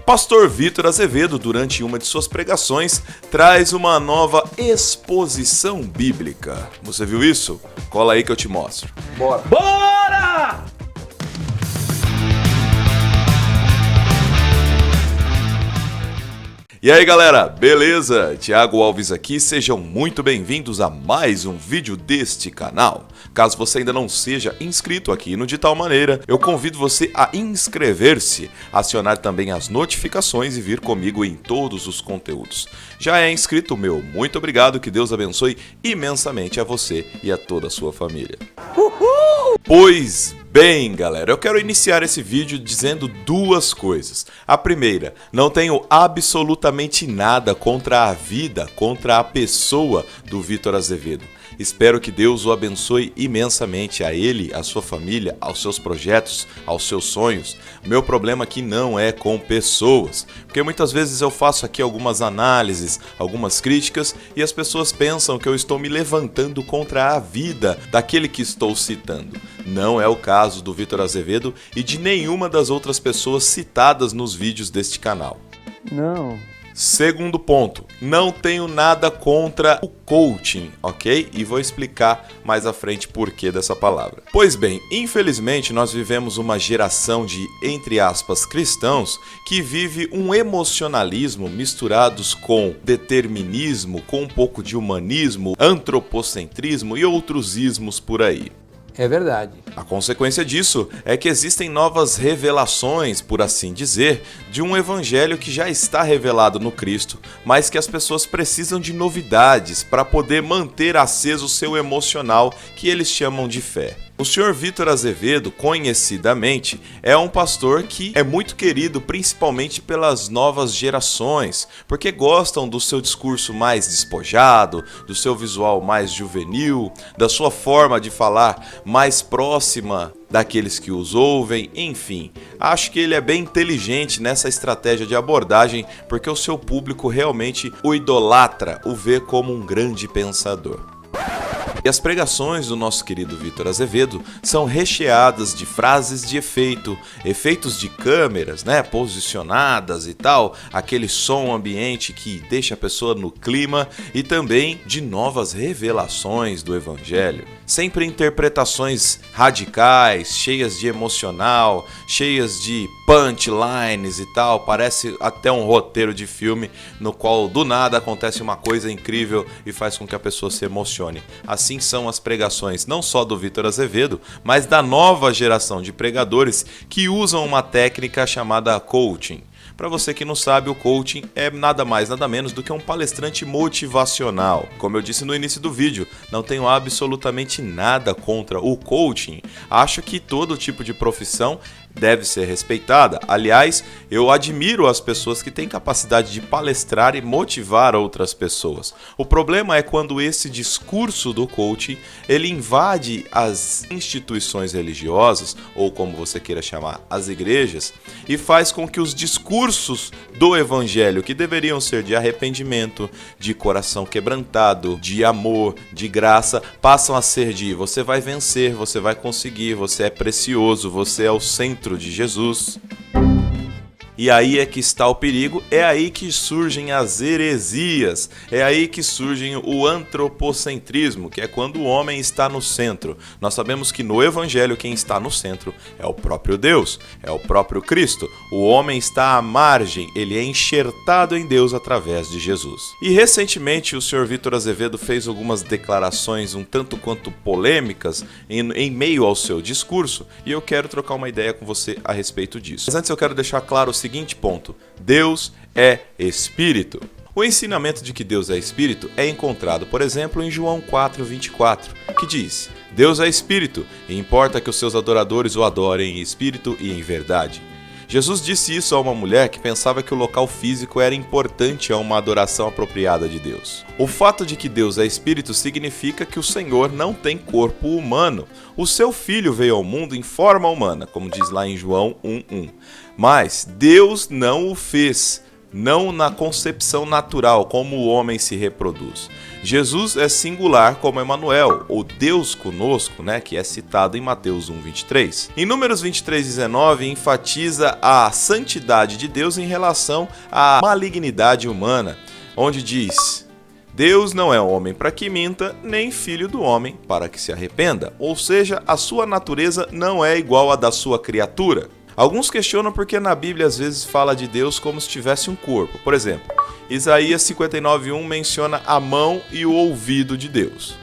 Pastor Vitor Azevedo, durante uma de suas pregações, traz uma nova exposição bíblica. Você viu isso? Cola aí que eu te mostro. Bora! Bora! E aí galera, beleza? Thiago Alves aqui, sejam muito bem-vindos a mais um vídeo deste canal. Caso você ainda não seja inscrito aqui no De Tal Maneira, eu convido você a inscrever-se, acionar também as notificações e vir comigo em todos os conteúdos. Já é inscrito, meu muito obrigado, que Deus abençoe imensamente a você e a toda a sua família. Uhul! Pois bem, galera, eu quero iniciar esse vídeo dizendo duas coisas. A primeira, não tenho absolutamente nada contra a vida, contra a pessoa do Vitor Azevedo. Espero que Deus o abençoe imensamente a ele, a sua família, aos seus projetos, aos seus sonhos. O meu problema aqui não é com pessoas, porque muitas vezes eu faço aqui algumas análises, algumas críticas e as pessoas pensam que eu estou me levantando contra a vida daquele que estou citando. Não é o caso do Vitor Azevedo e de nenhuma das outras pessoas citadas nos vídeos deste canal. Não. Segundo ponto, não tenho nada contra o coaching, ok? E vou explicar mais à frente por que dessa palavra. Pois bem, infelizmente nós vivemos uma geração de, entre aspas, cristãos que vive um emocionalismo misturados com determinismo, com um pouco de humanismo, antropocentrismo e outros ismos por aí. É verdade. A consequência disso é que existem novas revelações, por assim dizer, de um evangelho que já está revelado no Cristo, mas que as pessoas precisam de novidades para poder manter aceso o seu emocional, que eles chamam de fé. O Sr. Vitor Azevedo, conhecidamente, é um pastor que é muito querido principalmente pelas novas gerações, porque gostam do seu discurso mais despojado, do seu visual mais juvenil, da sua forma de falar mais próxima daqueles que os ouvem, enfim. Acho que ele é bem inteligente nessa estratégia de abordagem, porque o seu público realmente o idolatra, o vê como um grande pensador. E as pregações do nosso querido Vitor Azevedo são recheadas de frases de efeito, efeitos de câmeras, posicionadas e tal, aquele som ambiente que deixa a pessoa no clima e também de novas revelações do evangelho. Sempre interpretações radicais, cheias de emocional, cheias de punchlines e tal, parece até um roteiro de filme no qual do nada acontece uma coisa incrível e faz com que a pessoa se emocione. Assim são as pregações não só do Vitor Azevedo, mas da nova geração de pregadores que usam uma técnica chamada coaching. Para você que não sabe, o coaching é nada mais, nada menos do que um palestrante motivacional. Como eu disse no início do vídeo, não tenho absolutamente nada contra o coaching. Acho que todo tipo de profissão deve ser respeitada. Aliás, eu admiro as pessoas que têm capacidade de palestrar e motivar outras pessoas. O problema é quando esse discurso do coaching, ele invade as instituições religiosas, ou como você queira chamar, as igrejas, e faz com que os discursos do evangelho, que deveriam ser de arrependimento, de coração quebrantado, de amor, de graça, passam a ser de você vai vencer, você vai conseguir, você é precioso, você é o centro de Jesus. E aí é que está o perigo, é aí que surgem as heresias, é aí que surge o antropocentrismo, que é quando o homem está no centro. Nós sabemos que no evangelho quem está no centro é o próprio Deus, é o próprio Cristo. O homem está à margem, ele é enxertado em Deus através de Jesus. E recentemente o Sr. Vitor Azevedo fez algumas declarações um tanto quanto polêmicas em meio ao seu discurso, e eu quero trocar uma ideia com você a respeito disso. Mas antes eu quero deixar claro o seguinte ponto: Deus é Espírito. O ensinamento de que Deus é Espírito é encontrado, por exemplo, em João 4:24, que diz: Deus é Espírito, e importa que os seus adoradores o adorem em espírito e em verdade. Jesus disse isso a uma mulher que pensava que o local físico era importante a uma adoração apropriada de Deus. O fato de que Deus é Espírito significa que o Senhor não tem corpo humano. O seu Filho veio ao mundo em forma humana, como diz lá em João 1:1. Mas Deus não o fez. não na concepção natural, como o homem se reproduz. Jesus é singular como Emanuel, ou Deus conosco, né, que é citado em Mateus 1:23. Em Números 23:19 enfatiza a santidade de Deus em relação à malignidade humana, onde diz: Deus não é homem para que minta, nem filho do homem para que se arrependa. Ou seja, a sua natureza não é igual à da sua criatura. Alguns questionam porque na Bíblia às vezes fala de Deus como se tivesse um corpo. Por exemplo, Isaías 59:1 menciona a mão e o ouvido de Deus.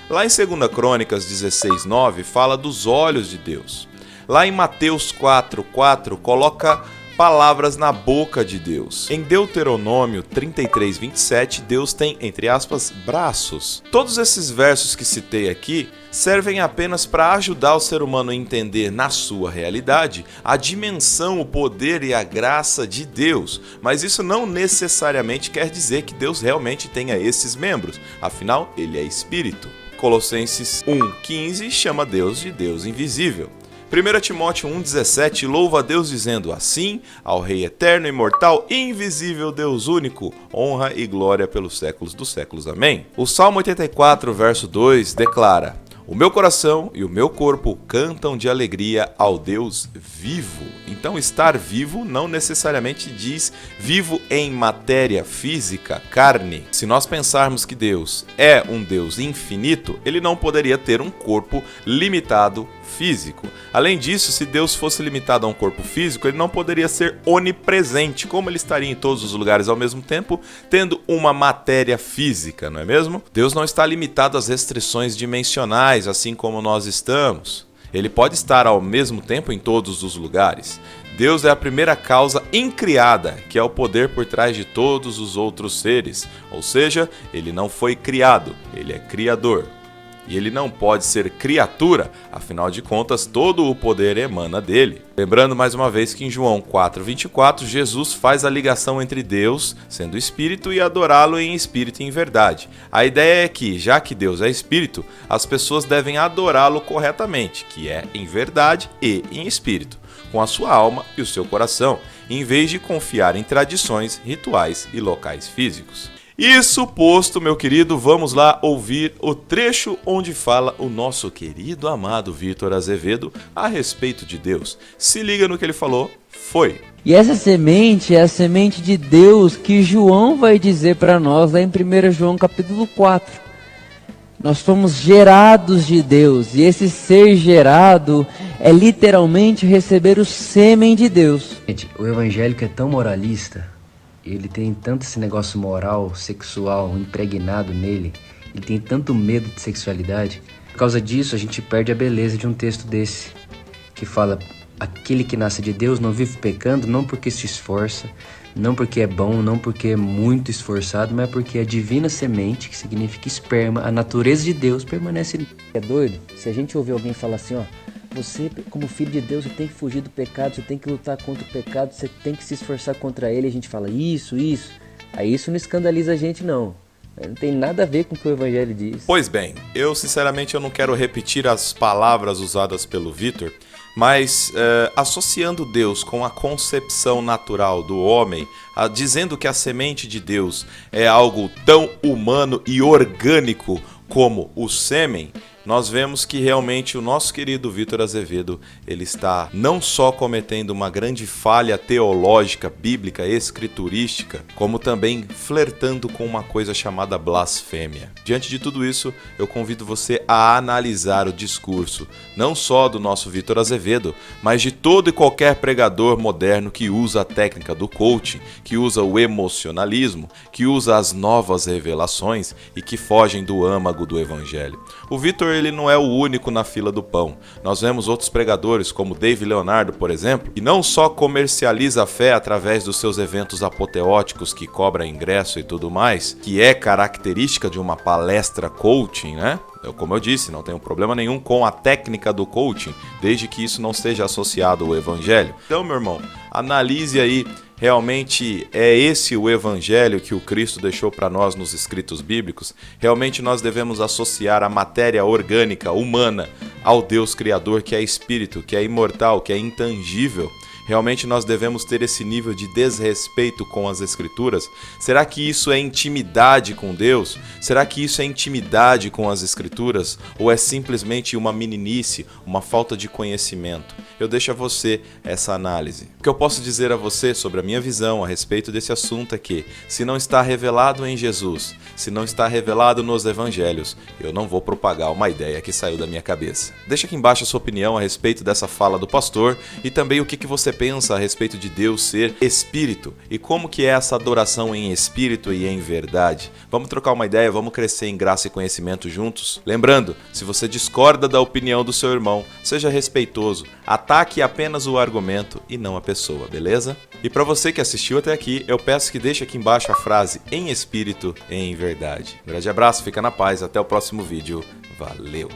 Lá em 2 Crônicas 16:9 fala dos olhos de Deus. Lá em Mateus 4:4 coloca palavras na boca de Deus. Em Deuteronômio 33:27, Deus tem, entre aspas, braços. Todos esses versos que citei aqui servem apenas para ajudar o ser humano a entender na sua realidade a dimensão, o poder e a graça de Deus. Mas isso não necessariamente quer dizer que Deus realmente tenha esses membros. Afinal, ele é espírito. Colossenses 1:15 chama Deus de Deus invisível. 1 Timóteo 1,17 louva a Deus dizendo: assim, ao Rei eterno, imortal, invisível Deus único, honra e glória pelos séculos dos séculos. Amém. O Salmo 84, verso 2 declara: o meu coração e o meu corpo cantam de alegria ao Deus vivo. Então, estar vivo não necessariamente diz vivo em matéria física, carne. Se nós pensarmos que Deus é um Deus infinito, ele não poderia ter um corpo limitado físico. Além disso, se Deus fosse limitado a um corpo físico, ele não poderia ser onipresente, como ele estaria em todos os lugares ao mesmo tempo, tendo uma matéria física, não é mesmo? Deus não está limitado às restrições dimensionais, assim como nós estamos. Ele pode estar ao mesmo tempo em todos os lugares. Deus é a primeira causa incriada, que é o poder por trás de todos os outros seres. Ou seja, ele não foi criado, ele é criador. E ele não pode ser criatura, afinal de contas, todo o poder emana dele. Lembrando mais uma vez que em João 4:24, Jesus faz a ligação entre Deus, sendo espírito, e adorá-lo em espírito e em verdade. A ideia é que, já que Deus é espírito, as pessoas devem adorá-lo corretamente, que é em verdade e em espírito, com a sua alma e o seu coração, em vez de confiar em tradições, rituais e locais físicos. Isso posto, meu querido, vamos lá ouvir o trecho onde fala o nosso querido amado Vitor Azevedo a respeito de Deus. Se liga no que ele falou, foi. E essa semente é a semente de Deus que João vai dizer para nós lá em 1 João capítulo 4. Nós fomos gerados de Deus, e esse ser gerado é literalmente receber o sêmen de Deus. Gente, o evangélico é tão moralista, ele tem tanto esse negócio moral, sexual, impregnado nele, ele tem tanto medo de sexualidade. Por causa disso, a gente perde a beleza de um texto desse, que fala: aquele que nasce de Deus não vive pecando, não porque se esforça, não porque é bom, não porque é muito esforçado, mas porque a divina semente, que significa esperma, a natureza de Deus permanece. É doido? Se a gente ouvir alguém falar assim, ó: você, como filho de Deus, você tem que fugir do pecado, você tem que lutar contra o pecado, você tem que se esforçar contra ele. A gente fala isso. Aí isso não escandaliza a gente, não. Não tem nada a ver com o que o Evangelho diz. Pois bem, eu sinceramente eu não quero repetir as palavras usadas pelo Vitor, mas associando Deus com a concepção natural do homem, dizendo que a semente de Deus é algo tão humano e orgânico como o sêmen, nós vemos que realmente o nosso querido Vitor Azevedo, ele está não só cometendo uma grande falha teológica, bíblica, escriturística, como também flertando com uma coisa chamada blasfêmia. Diante de tudo isso, eu convido você a analisar o discurso, não só do nosso Vitor Azevedo, mas de todo e qualquer pregador moderno que usa a técnica do coaching, que usa o emocionalismo, que usa as novas revelações e que fogem do âmago do evangelho. O Vitor, ele não é o único na fila do pão. Nós vemos outros pregadores, como Dave Leonardo, por exemplo, que não só comercializa a fé através dos seus eventos apoteóticos que cobra ingresso e tudo mais, que é característica de uma palestra coaching, né? Como eu disse, não tenho problema nenhum com a técnica do coaching, desde que isso não seja associado ao evangelho. Então, meu irmão, analise aí. Realmente é esse o evangelho que o Cristo deixou para nós nos escritos bíblicos? Realmente nós devemos associar a matéria orgânica, humana, ao Deus Criador, que é espírito, que é imortal, que é intangível? Realmente nós devemos ter esse nível de desrespeito com as Escrituras? Será que isso é intimidade com Deus? Será que isso é intimidade com as Escrituras? Ou é simplesmente uma meninice, uma falta de conhecimento? Eu deixo a você essa análise. O que eu posso dizer a você sobre a minha visão a respeito desse assunto é que, se não está revelado em Jesus, se não está revelado nos Evangelhos, eu não vou propagar uma ideia que saiu da minha cabeça. Deixa aqui embaixo a sua opinião a respeito dessa fala do pastor e também o que você pensa a respeito de Deus ser Espírito e como que é essa adoração em Espírito e em verdade. Vamos trocar uma ideia, vamos crescer em graça e conhecimento juntos? Lembrando, se você discorda da opinião do seu irmão, seja respeitoso, ataque apenas o argumento e não a pessoa, beleza? E para você que assistiu até aqui, eu peço que deixe aqui embaixo a frase em Espírito e em verdade. Um grande abraço, fica na paz, até o próximo vídeo. Valeu!